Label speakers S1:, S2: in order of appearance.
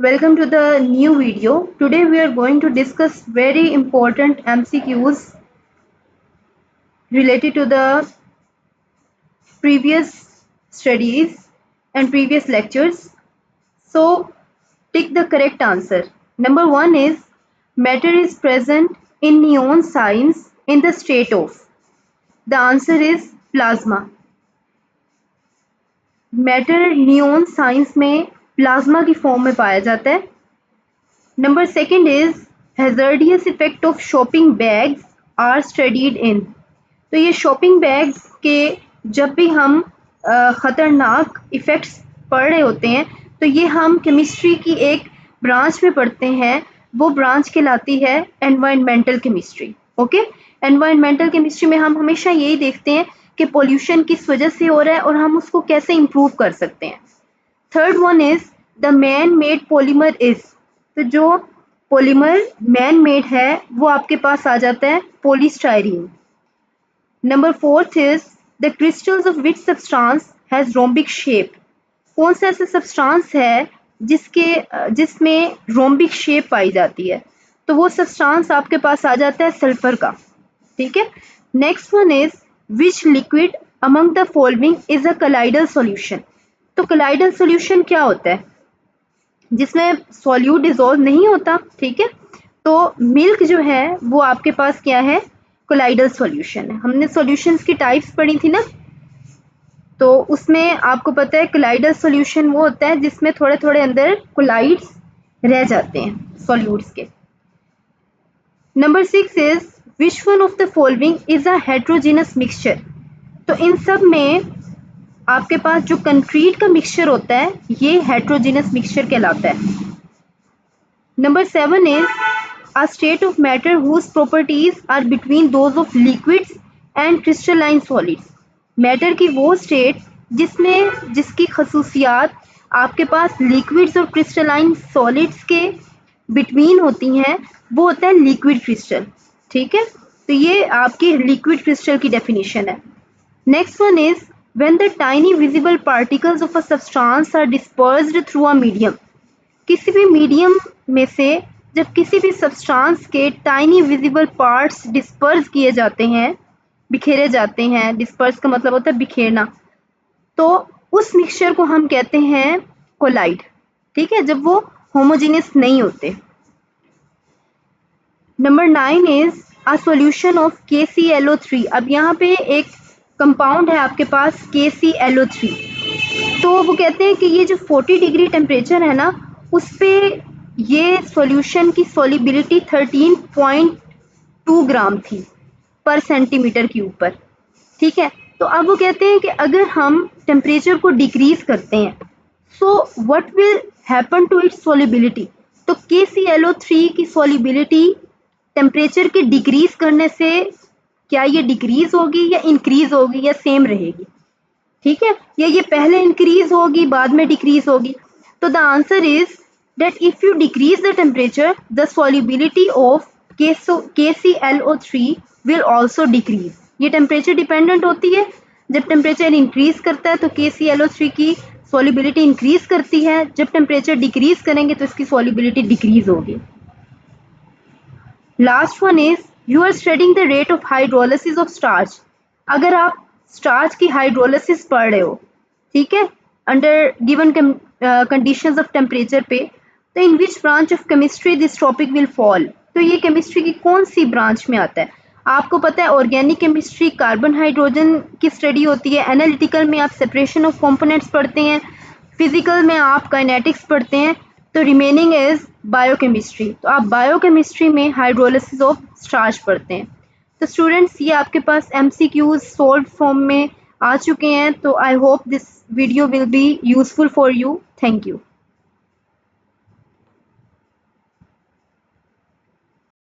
S1: Welcome to the new video. Today we are going to discuss very important MCQs related to the previous studies and previous lectures. So pick the correct answer. Number 1 is matter is present in neon signs in the state of. The answer is plasma. Matter neon science में plasma की form में पाया जाता है. Number second is hazardous effect of shopping bags are studied in. तो ये shopping bags के जब भी हम ख़तरनाक इफ़ेक्ट्स पढ़ रहे होते हैं तो ये हम केमिस्ट्री की एक ब्रांच में पढ़ते हैं. वो ब्रांच कहलाती है environmental chemistry. Okay, environmental chemistry में हम हमेशा यही देखते हैं कि पोल्यूशन किस वजह से हो रहा है और हम उसको कैसे इम्प्रूव कर सकते हैं. Third one is the man made polymer is. तो जो पॉलीमर मैन मेड है वो आपके पास आ जाता है polystyrene. Number fourth is the crystals of which substance has rhombic shape. कौन सा ऐसा सब्सटेंस है जिसमें रोम्बिक शेप पाई जाती है. तो वो सब्सटेंस आपके पास आ जाता है सल्फर का. ठीक है. Next one is which liquid among the following is a कलाइडल solution. तो कलाइडल सॉल्यूशन क्या होता है? जिसमें सॉल्यूट डिजोल्व नहीं होता. ठीक है. तो मिल्क जो है वो आपके पास क्या है? कोलाइडल सॉल्यूशन है. हमने सॉल्यूशंस की टाइप्स पढ़ी थी ना, तो उसमें आपको पता है कोलाइडल सॉल्यूशन वो होता है जिसमें थोड़े थोड़े अंदर कोलाइड्स रह जाते हैं सॉल्यूट्स के. Number 6 is which one of the following is a heterogeneous mixture. तो इन सब में आपके पास जो कंक्रीट का मिक्सचर होता है ये हेट्रोजीनस मिक्सचर कहलाता है. Number 7 is a state of matter whose properties are between those of liquids and crystalline solids. Matter की वो स्टेट जिसकी खसूसियात आपके पास लिक्विड्स और क्रिस्टलाइन सॉलिड्स के बिटवीन होती हैं वो होता है लिक्विड क्रिस्टल. ठीक है. तो ये आपकी लिक्विड क्रिस्टल की डेफिनेशन है. Next one is when the tiny visible particles of a substance are dispersed through a medium. किसी भी मीडियम में से जब किसी भी सब्सटेंस के टाइनी विजिबल पार्ट्स डिस्पर्स किए जाते हैं, बिखेरे जाते हैं. डिस्पर्स का मतलब होता है बिखेरना. तो उस मिक्सचर को हम कहते हैं कोलाइड. ठीक है, जब वो होमोजेनियस नहीं होते. Number 9 is a solution of KClO3. अब यहाँ पे एक कंपाउंड है आपके पास KClO3. तो वो कहते हैं कि ये जो 40 डिग्री टेम्परेचर है ना उस पर ये सॉल्यूशन की सॉलिबिलिटी 13.2 ग्राम थी पर सेंटीमीटर क्यूब पर. ठीक है. तो अब वो कहते हैं कि अगर हम टेम्परेचर को डिक्रीज करते हैं so what will happen to its solubility. तो KClO3 की सॉलिबिलिटी टेम्परेचर के डिक्रीज करने से क्या ये डिक्रीज होगी या इंक्रीज होगी या सेम रहेगी? ठीक है, या ये पहले इंक्रीज होगी बाद में डिक्रीज होगी? तो the answer is that if you decrease the temperature the solubility of KClO3 will also decrease. ये टेम्परेचर डिपेंडेंट होती है. जब टेम्परेचर इंक्रीज करता है तो KClO3 की सॉल्युबिलिटी इंक्रीज करती है. जब टेम्परेचर डिक्रीज करेंगे तो इसकी सॉल्युबिलिटी डिक्रीज होगी. Last one is you are studying the rate of hydrolysis of starch. अगर आप स्टार्च की हाइड्रोलिसिस पढ़ रहे हो, ठीक है, under given conditions of temperature पे, तो in which branch of chemistry this topic will fall. तो ये केमिस्ट्री की कौन सी ब्रांच में आता है? आपको पता है ऑर्गेनिक केमिस्ट्री कार्बन हाइड्रोजन की स्टडी होती है. एनालिटिकल में आप सेपरेशन ऑफ कंपोनेंट्स पढ़ते हैं. फिजिकल में आप काइनेटिक्स पढ़ते हैं. तो रिमेनिंग इज बायोकेमिस्ट्री. तो आप बायोकेमिस्ट्री में हाइड्रोलिसिस ऑफ स्टार्च पढ़ते हैं. तो स्टूडेंट्स ये आपके पास MCQs सोल्व फॉर्म में आ चुके हैं. तो I hope this video will be useful for you. Thank you.